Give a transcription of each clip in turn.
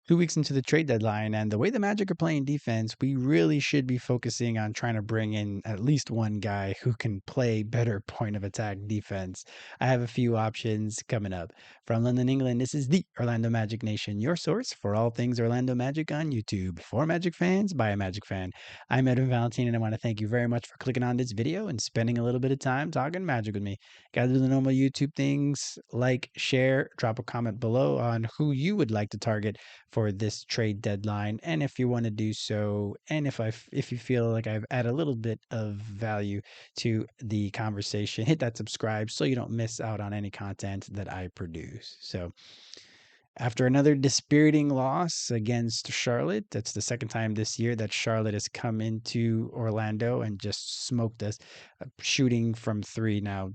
2 weeks into the trade deadline, and the way the Magic are playing defense, we really should be focusing on trying to bring in at least one guy who can play better point of attack defense. I have a few options coming up. From London, England, this is the Orlando Magic Nation, your source for all things Orlando Magic on YouTube. For Magic fans, by a Magic fan. I'm Edwin Valentin, and I want to thank you very much for clicking on this video and spending a little bit of time talking Magic with me. Gotta do the normal YouTube things, like, share, drop a comment below on who you would like to target for this trade deadline, and if you want to do so, and if you feel like I've added a little bit of value to the conversation, hit that subscribe so you don't miss out on any content that I produce. So after another dispiriting loss against Charlotte, that's the second time this year that Charlotte has come into Orlando and just smoked us, shooting from three. Now,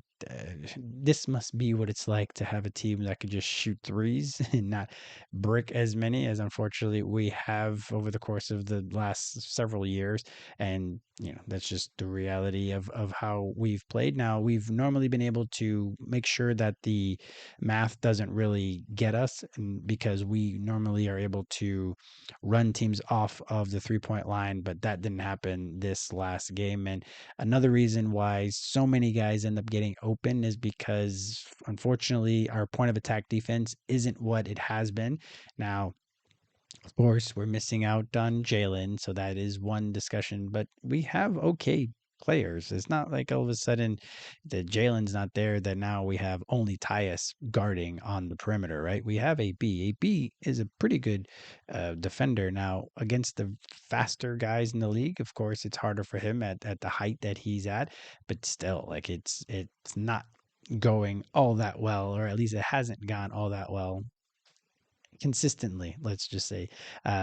this must be what it's like to have a team that could just shoot threes and not brick as many as unfortunately we have over the course of the last several years. And that's just the reality of how we've played. Now, we've normally been able to make sure that the math doesn't really get us, and because we normally are able to run teams off of the 3-point line, but that didn't happen this last game. And another reason why so many guys end up getting open is because unfortunately our point of attack defense isn't what it has been. Now, of course, we're missing out on Jalen, so that is one discussion, but we have okay players. It's not like all of a sudden that Jalen's not there, that now we have only Tyus guarding on the perimeter, right? We have AB. AB is a pretty good defender. Now, against the faster guys in the league, of course, it's harder for him at the height that he's at, but still, like it's not going all that well, or at least it hasn't gone all that well consistently, let's just say.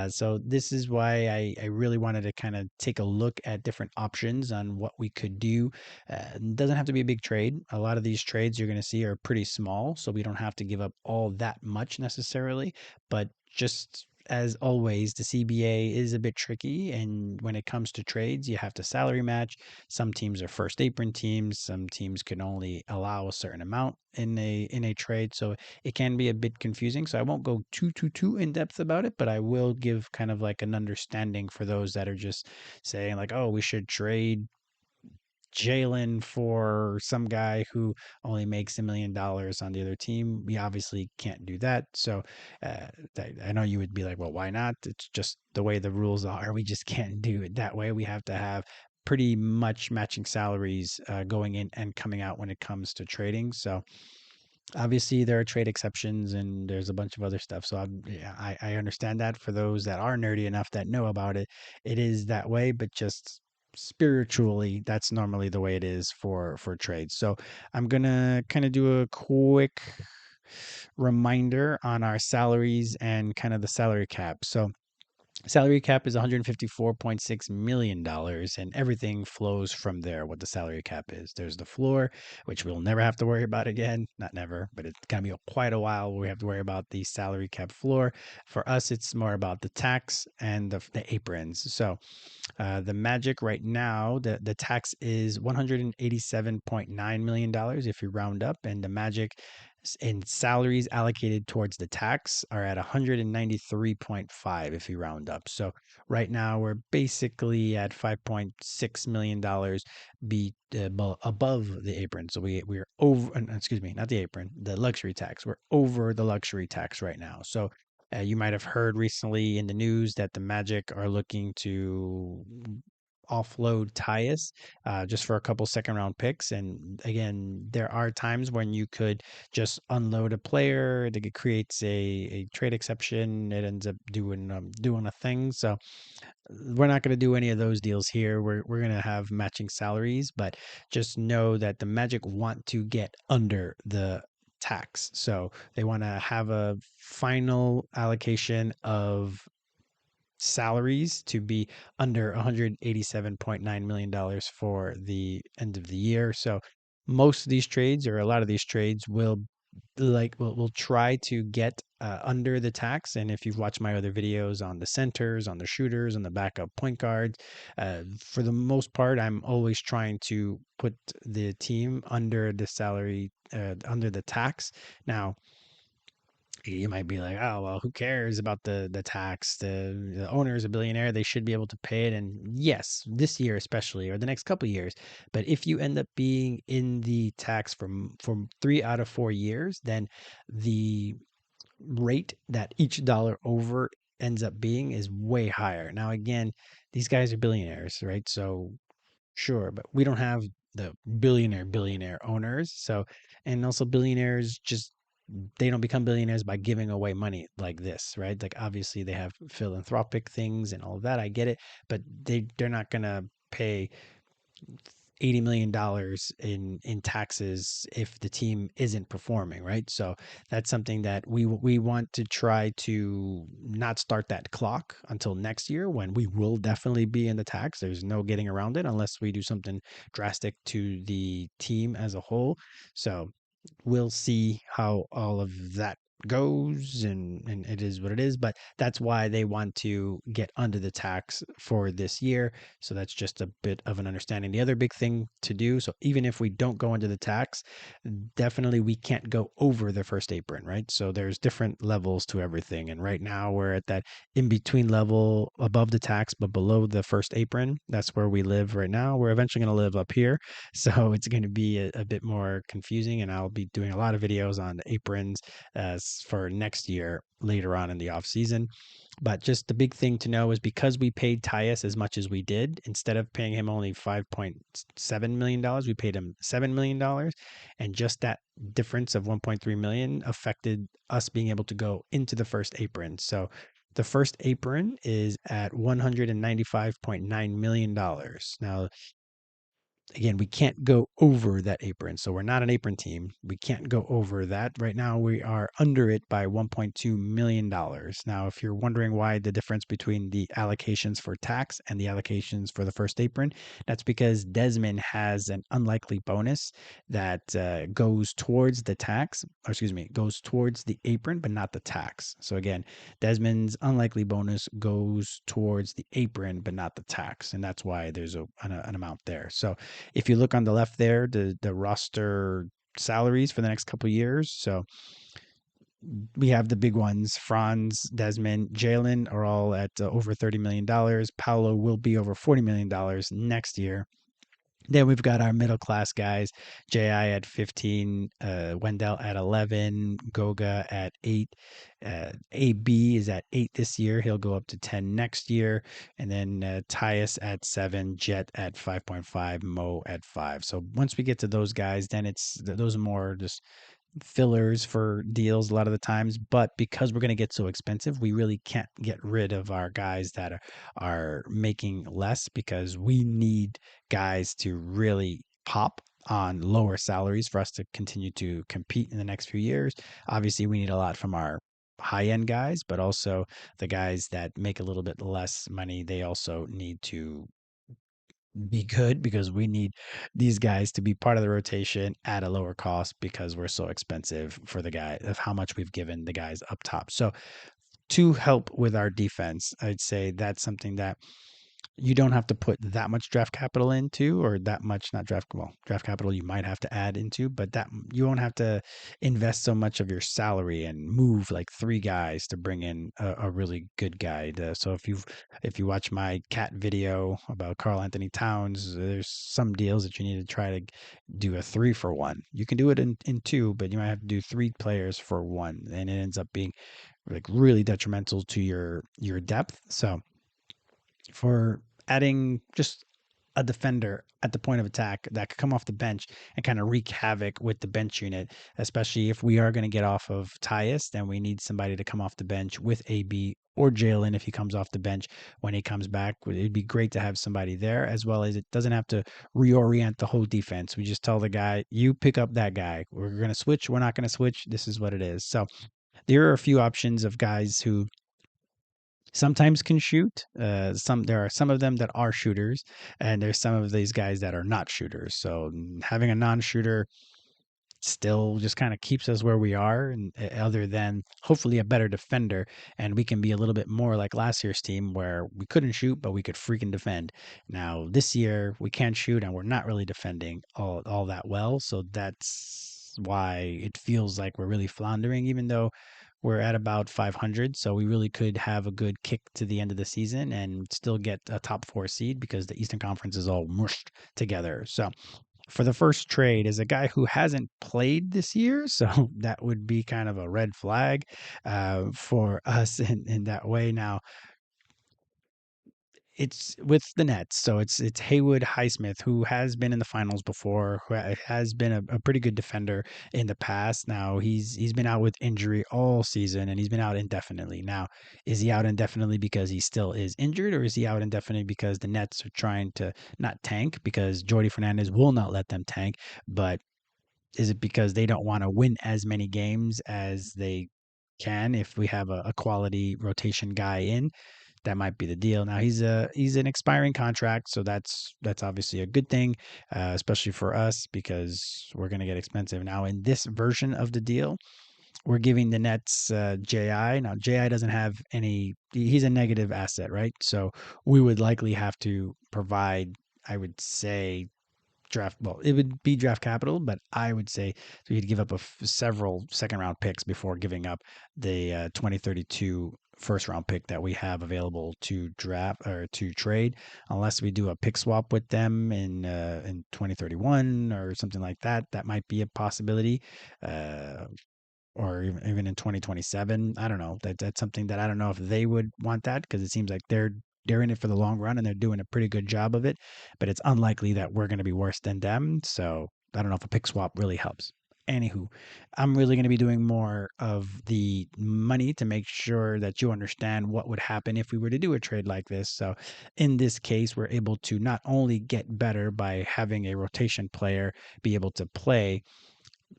So this is why I really wanted to kind of take a look at different options on what we could do. It doesn't have to be a big trade. A lot of these trades you're going to see are pretty small, so we don't have to give up all that much necessarily. But just as always, the CBA is a bit tricky, and when it comes to trades, you have to salary match. Some teams are first apron teams. Some teams can only allow a certain amount in a trade, so it can be a bit confusing. So I won't go too in depth about it, but I will give kind of like an understanding for those that are just saying like, oh, we should trade Jalen for some guy who only makes $1 million on the other team. We obviously can't do that. So I know you would be like, well, why not? It's just the way the rules are. We just can't do it that way. We have to have pretty much matching salaries going in and coming out when it comes to trading. So obviously there are trade exceptions and there's a bunch of other stuff. So I understand that for those that are nerdy enough that know about it, it is that way, but just spiritually, that's normally the way it is for trades. So I'm gonna kind of do a quick reminder on our salaries and kind of the salary cap. So salary cap is $154.6 million, and everything flows from there, what the salary cap is. There's the floor, which we'll never have to worry about again. Not never, but it's going to be quite a while where we have to worry about the salary cap floor. For us, it's more about the tax and the aprons. So the Magic right now, the tax is $187.9 million if you round up, and the Magic in salaries allocated towards the tax are at 193.5 if you round up. So right now we're basically at $5.6 million above the apron. So we're over, excuse me, not the apron, the luxury tax. We're over the luxury tax right now. So you might have heard recently in the news that the Magic are looking to offload Tyus just for a couple second round picks. And again, there are times when you could just unload a player that creates a trade exception. It ends up doing a thing. So we're not going to do any of those deals here. We're going to have matching salaries, but just know that the Magic want to get under the tax. So they want to have a final allocation of salaries to be under $187.9 million for the end of the year. So most of these trades, or a lot of these trades, will we'll try to get under the tax. And if you've watched my other videos on the centers, on the shooters, on the backup point guards, for the most part, I'm always trying to put the team under the salary, under the tax. Now, You might be like, oh well, who cares about the tax? The owner is a billionaire; they should be able to pay it. And yes, this year especially, or the next couple of years. But if you end up being in the tax from 3 out of 4 years, then the rate that each dollar over ends up being is way higher. Now, again, these guys are billionaires, right? So sure, but we don't have the billionaire owners. So, and also billionaires just they don't become billionaires by giving away money like this, right? Like obviously they have philanthropic things and all of that. I get it, but they're not gonna pay $80 million in taxes if the team isn't performing, right? So that's something that we want to try to not start that clock until next year when we will definitely be in the tax. There's no getting around it unless we do something drastic to the team as a whole. So we'll see how all of that goes, and it is what it is, but that's why they want to get under the tax for this year. So that's just a bit of an understanding. The other big thing to do, so even if we don't go under the tax, definitely we can't go over the first apron, right? So there's different levels to everything, and right now we're at that in between level above the tax but below the first apron. That's where we live right now. We're eventually going to live up here, so it's going to be a bit more confusing, and I'll be doing a lot of videos on the aprons as for next year later on in the off season. But just the big thing to know is because we paid Tyus as much as we did, instead of paying him only $5.7 million, we paid him $7 million, and just that difference of 1.3 million affected us being able to go into the first apron. So the first apron is at $195.9 million. Now again, we can't go over that apron. So we're not an apron team. We can't go over that. Right now, we are under it by $1.2 million. Now, if you're wondering why the difference between the allocations for tax and the allocations for the first apron, that's because Desmond has an unlikely bonus that goes towards the tax, or excuse me, goes towards the apron, but not the tax. So again, Desmond's unlikely bonus goes towards the apron, but not the tax. And that's why there's an amount there. So if you look on the left there, the roster salaries for the next couple of years. So we have the big ones: Franz, Desmond, Jalen are all at over $30 million. Paolo will be over $40 million next year. Then we've got our middle class guys: Ji at 15, Wendell at 11, Goga at 8, AB is at 8 this year. He'll go up to 10 next year, and then Tyus at 7, Jet at 5.5, Mo at 5. So once we get to those guys, then those are more just fillers for deals a lot of the times. But because we're going to get so expensive, we really can't get rid of our guys that are making less, because we need guys to really pop on lower salaries for us to continue to compete in the next few years. Obviously, we need a lot from our high end guys, but also the guys that make a little bit less money, they also need to be good, because we need these guys to be part of the rotation at a lower cost because we're so expensive for the guy of how much we've given the guys up top. So to help with our defense, I'd say that's something that you don't have to put that much draft capital into, or that much, not draft, well, draft capital you might have to add into, but that you won't have to invest so much of your salary and move like three guys to bring in a really good guy. So if you watch my cat video about Carl Anthony Towns, there's some deals that you need to try to do a 3-for-1. You can do it in two, but you might have to do three players for one, and it ends up being like really detrimental to your depth. So for adding just a defender at the point of attack that could come off the bench and kind of wreak havoc with the bench unit, especially if we are going to get off of Tyus, then we need somebody to come off the bench with AB or Jalen if he comes off the bench when he comes back. It'd be great to have somebody there, as well as it doesn't have to reorient the whole defense. We just tell the guy, you pick up that guy. We're going to switch. We're not going to switch. This is what it is. So there are a few options of guys who sometimes can shoot. There are some of them that are shooters, and there's some of these guys that are not shooters. So having a non-shooter still just kind of keeps us where we are, and other than hopefully a better defender, and we can be a little bit more like last year's team where we couldn't shoot but we could freaking defend. Now this year we can't shoot and we're not really defending all that well, so that's why it feels like we're really floundering, even though we're at about 500, so we really could have a good kick to the end of the season and still get a top four seed because the Eastern Conference is all mushed together. So for the first trade is a guy who hasn't played this year, so that would be kind of a red flag for us in that way. Now, it's with the Nets, so it's Haywood Highsmith, who has been in the finals before, who has been a pretty good defender in the past. Now he's been out with injury all season, and he's been out indefinitely. Now, is he out indefinitely because he still is injured, or is he out indefinitely because the Nets are trying to not tank because Jordy Fernandez will not let them tank, but is it because they don't want to win as many games as they can if we have a quality rotation guy in? That might be the deal. Now he's an expiring contract, so that's obviously a good thing, especially for us because we're going to get expensive. Now in this version of the deal, we're giving the Nets JI. Now JI doesn't have any. He's a negative asset, right? So we would likely have to provide, I would say, draft. Well, it would be draft capital, but I would say we'd give up several second round picks before giving up the 2032 first round pick that we have available to draft or to trade, unless we do a pick swap with them in 2031 or something like that. That might be a possibility. Or even in 2027. I don't know. That's something that I don't know if they would want that because it seems like they're in it for the long run and they're doing a pretty good job of it. But it's unlikely that we're going to be worse than them. So I don't know if a pick swap really helps. Anywho, I'm really going to be doing more of the money to make sure that you understand what would happen if we were to do a trade like this. So, in this case, we're able to not only get better by having a rotation player be able to play.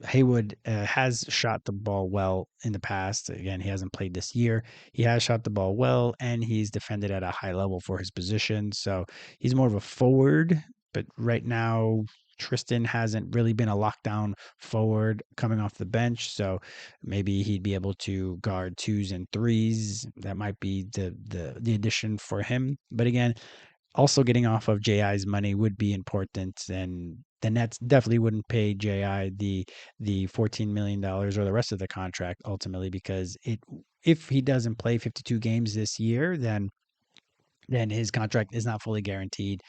Haywood has shot the ball well in the past. Again, he hasn't played this year. He has shot the ball well, and he's defended at a high level for his position. So he's more of a forward. But right now, Tristan hasn't really been a lockdown forward coming off the bench. So maybe he'd be able to guard twos and threes. That might be the addition for him. But again, also getting off of JI's money would be important, and the Nets definitely wouldn't pay JI the $14 million or the rest of the contract ultimately because it if he doesn't play 52 games this year, then his contract is not fully guaranteed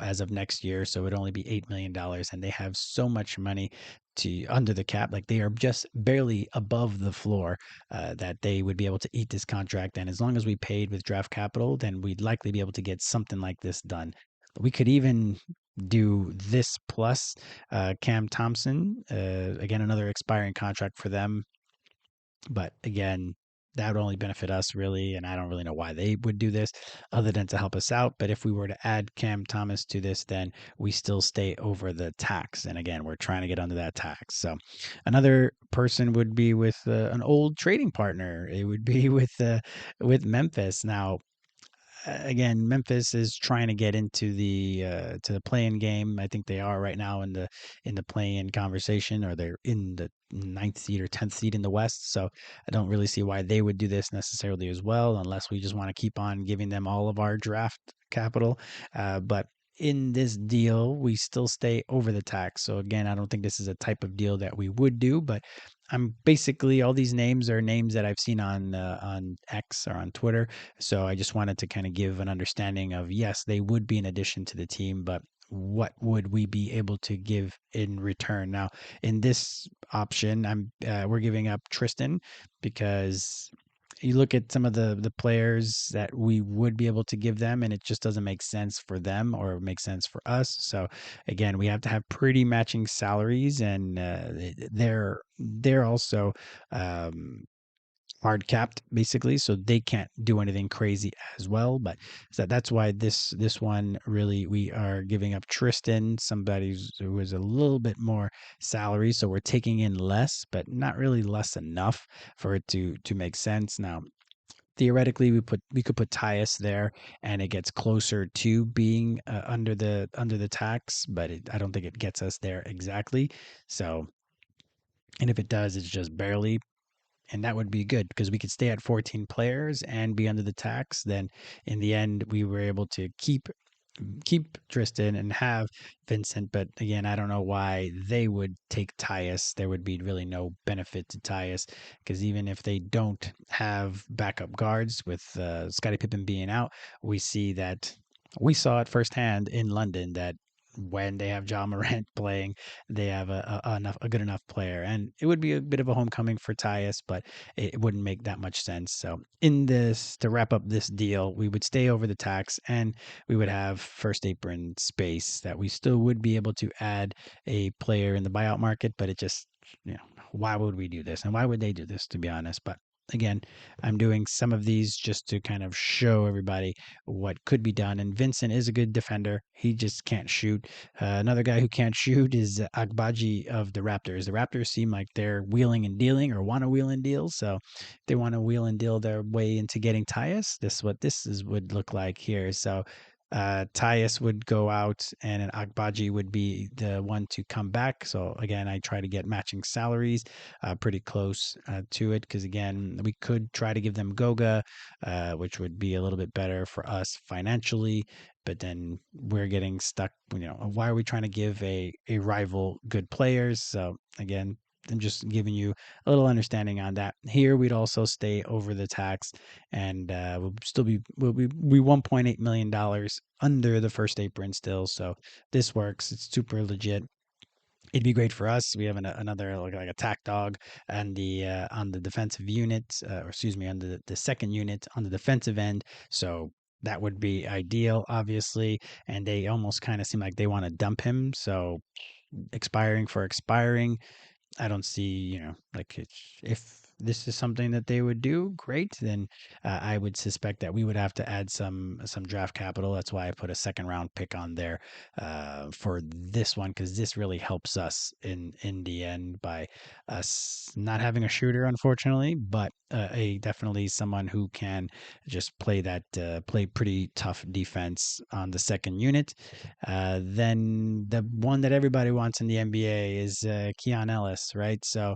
as of next year. So it'd only be $8 million, and they have so much money to under the cap, like they are just barely above the floor that they would be able to eat this contract. And as long as we paid with draft capital, then we'd likely be able to get something like this done. We could even do this plus Cam Thompson, again another expiring contract for them, but again, that would only benefit us really, and I don't really know why they would do this other than to help us out. But if we were to add Cam Thomas to this, then we still stay over the tax. And again, we're trying to get under that tax. So another person would be with an old trading partner. It would be with Memphis. Now, again, Memphis is trying to get into the play-in game. I think they are right now in the play-in conversation, or they're in the ninth seed or 10th seed in the West. So I don't really see why they would do this necessarily as well, unless we just want to keep on giving them all of our draft capital. But in this deal, we still stay over the tax. So again, I don't think this is a type of deal that we would do, but I'm basically all these names are names that I've seen on X or on Twitter. So I just wanted to kind of give an understanding of yes, they would be an addition to the team, but what would we be able to give in return? Now, in this option, we're giving up Tristan because you look at some of the players that we would be able to give them, and it just doesn't make sense for them or make sense for us. So again, we have to have pretty matching salaries, and they're also um, hard capped basically, so they can't do anything crazy as well. But so that's why this one really we are giving up Tristan, somebody who is a little bit more salary, so we're taking in less, but not really less enough for it to make sense. Now, theoretically, we could put Tyus there, and it gets closer to being under the tax, but I don't think it gets us there exactly. So, and if it does, it's just barely, and that would be good because we could stay at 14 players and be under the tax. Then in the end, we were able to keep keep Tristan and have Vincent. But again, I don't know why they would take Tyus. There would be really no benefit to Tyus, because even if they don't have backup guards with Scottie Pippen being out, we see that we saw it firsthand in London that when they have John Morant playing, they have a good enough player, and it would be a bit of a homecoming for Tyus, but it wouldn't make that much sense. So in this, to wrap up this deal, we would stay over the tax, and we would have first apron space that we still would be able to add a player in the buyout market, but it just, why would we do this? And why would they do this, to be honest? But again, I'm doing some of these just to kind of show everybody what could be done. And Vincent is a good defender. He just can't shoot. Another guy who can't shoot is Agbaji of the Raptors. The Raptors seem like they're wheeling and dealing, or want to wheel and deal. So if they want to wheel and deal their way into getting Tyus, this is what would look like here. So Tyus would go out, and an Agbaji would be the one to come back. So again, I try to get matching salaries pretty close to it, because again, we could try to give them Goga, which would be a little bit better for us financially. But then we're getting stuck. Why are we trying to give a rival good players? So again, I'm just giving you a little understanding on that. Here, we'd also stay over the tax, and we'll be $1.8 million under the first apron still. So this works. It's super legit. It'd be great for us. We have another like attack dog on the defensive unit, or excuse me, on the second unit on the defensive end. So that would be ideal, obviously. And they almost kind of seem like they want to dump him. So expiring for expiring, I don't see, like if this is something that they would do, great. Then I would suspect that we would have to add some draft capital. That's why I put a second round pick on there for this one, because this really helps us in the end by us not having a shooter, unfortunately, but a definitely someone who can just play pretty tough defense on the second unit. Then the one that everybody wants in the NBA is Keon Ellis, right? So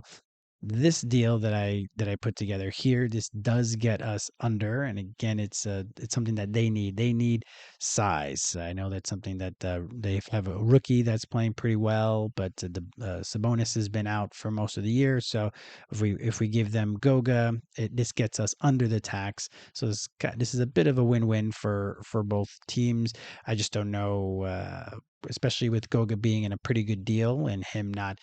this deal that I put together here, this does get us under, and again, it's something that they need. They need size. I know that's something that they have a rookie that's playing pretty well, but the Sabonis has been out for most of the year. So if we give them Goga, this gets us under the tax. So this is a bit of a win-win for both teams. I just don't know. Especially with Goga being in a pretty good deal and him not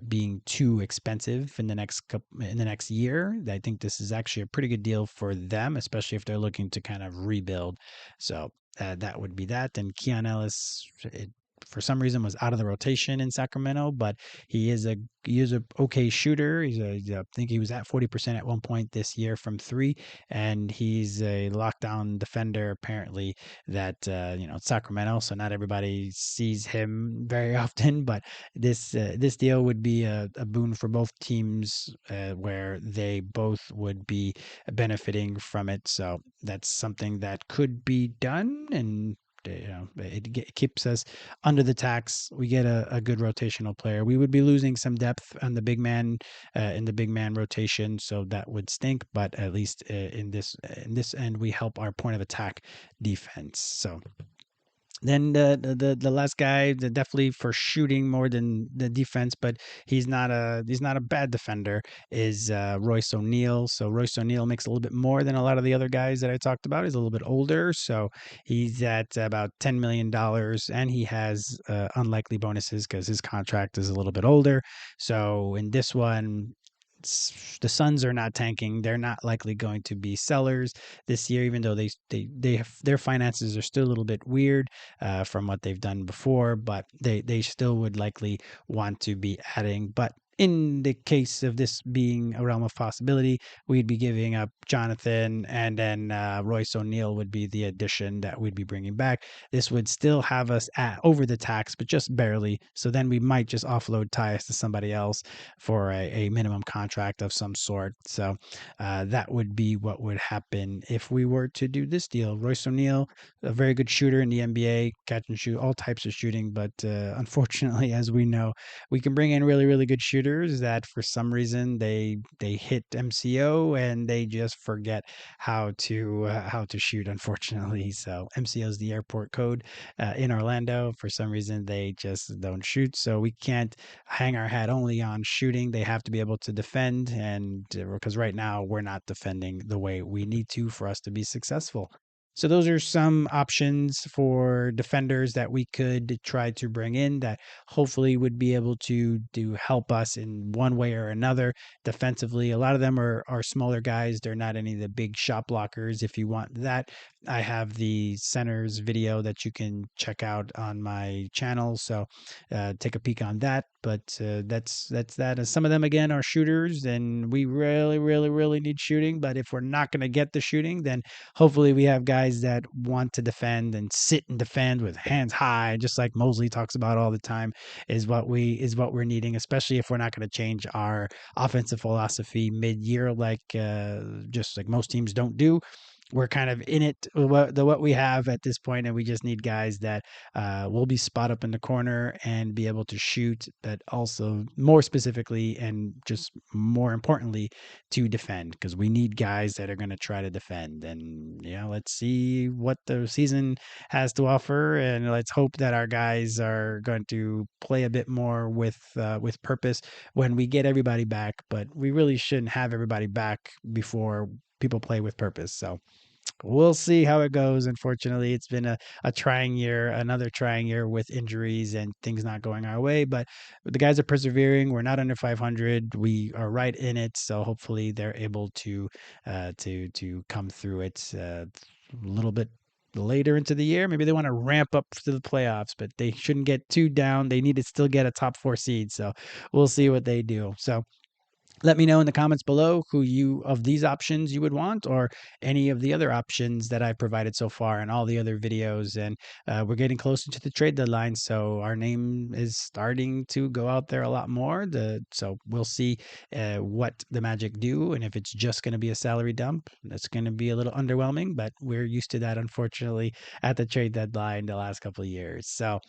being too expensive in the next year. I think this is actually a pretty good deal for them, especially if they're looking to kind of rebuild. So that would be that. And Keon Ellis, for some reason, was out of the rotation in Sacramento, but he is a okay shooter. I think he was at 40% at one point this year from three, and he's a lockdown defender apparently that Sacramento, so not everybody sees him very often. But this deal would be a boon for both teams, where they both would be benefiting from it. So that's something that could be done, and it keeps us under the tax. We get a good rotational player. We would be losing some depth on the big man in the big man rotation, so that would stink. But at least in this end, we help our point of attack defense. So then the last guy, definitely for shooting more than the defense, but he's not a bad defender, is Royce O'Neale. So Royce O'Neale makes a little bit more than a lot of the other guys that I talked about. He's a little bit older, so he's at about $10 million, and he has unlikely bonuses because his contract is a little bit older. So in this one, the Suns are not tanking. They're not likely going to be sellers this year, even though they have, their finances are still a little bit weird from what they've done before, but they still would likely want to be adding. But in the case of this being a realm of possibility, we'd be giving up Jonathan, and then Royce O'Neale would be the addition that we'd be bringing back. This would still have us at over the tax, but just barely. So then we might just offload Tyus to somebody else for a minimum contract of some sort. So that would be what would happen if we were to do this deal. Royce O'Neale, a very good shooter in the NBA, catch and shoot, all types of shooting. But unfortunately, as we know, we can bring in really, really good shooters, shooters that for some reason they hit MCO and they just forget how to shoot, unfortunately. So MCO is the airport code in Orlando. For some reason, they just don't shoot. So we can't hang our hat only on shooting. They have to be able to defend, and because right now we're not defending the way we need to for us to be successful. So those are some options for defenders that we could try to bring in that hopefully would be able to help us in one way or another defensively. A lot of them are smaller guys. They're not any of the big shot blockers. If you want that, I have the centers video that you can check out on my channel. So take a peek on that. But that's that. And some of them again are shooters, and we really, really, really need shooting. But if we're not going to get the shooting, then hopefully we have guys that want to defend and sit and defend with hands high, just like Mosley talks about all the time, is what we're needing, especially if we're not going to change our offensive philosophy mid-year, like just like most teams don't do. We're kind of in it what we have at this point, and we just need guys that will be spot up in the corner and be able to shoot, but also more specifically and just more importantly to defend, because we need guys that are going to try to defend. And yeah, let's see what the season has to offer, and let's hope that our guys are going to play a bit more with purpose when we get everybody back. But we really shouldn't have everybody back before people play with purpose. So we'll see how it goes. Unfortunately, it's been a trying year, another trying year with injuries and things not going our way. But the guys are persevering. We're not under 500. We are right in it. So hopefully they're able to come through it a little bit later into the year. Maybe they want to ramp up to the playoffs, but they shouldn't get too down. They need to still get a top 4 seed. So we'll see what they do. So let me know in the comments below who you of these options you would want, or any of the other options that I've provided so far and all the other videos. And we're getting closer to the trade deadline, so our name is starting to go out there a lot more. So we'll see what the Magic do, and if it's just going to be a salary dump, that's going to be a little underwhelming. But we're used to that, unfortunately, at the trade deadline the last couple of years. So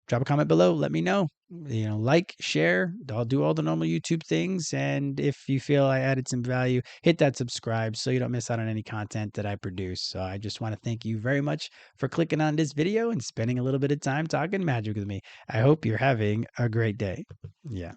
drop a comment below. Let me know. Like, share. I'll do all the normal YouTube things. And if you feel I added some value, hit that subscribe so you don't miss out on any content that I produce. So I just want to thank you very much for clicking on this video and spending a little bit of time talking Magic with me. I hope you're having a great day. Yeah.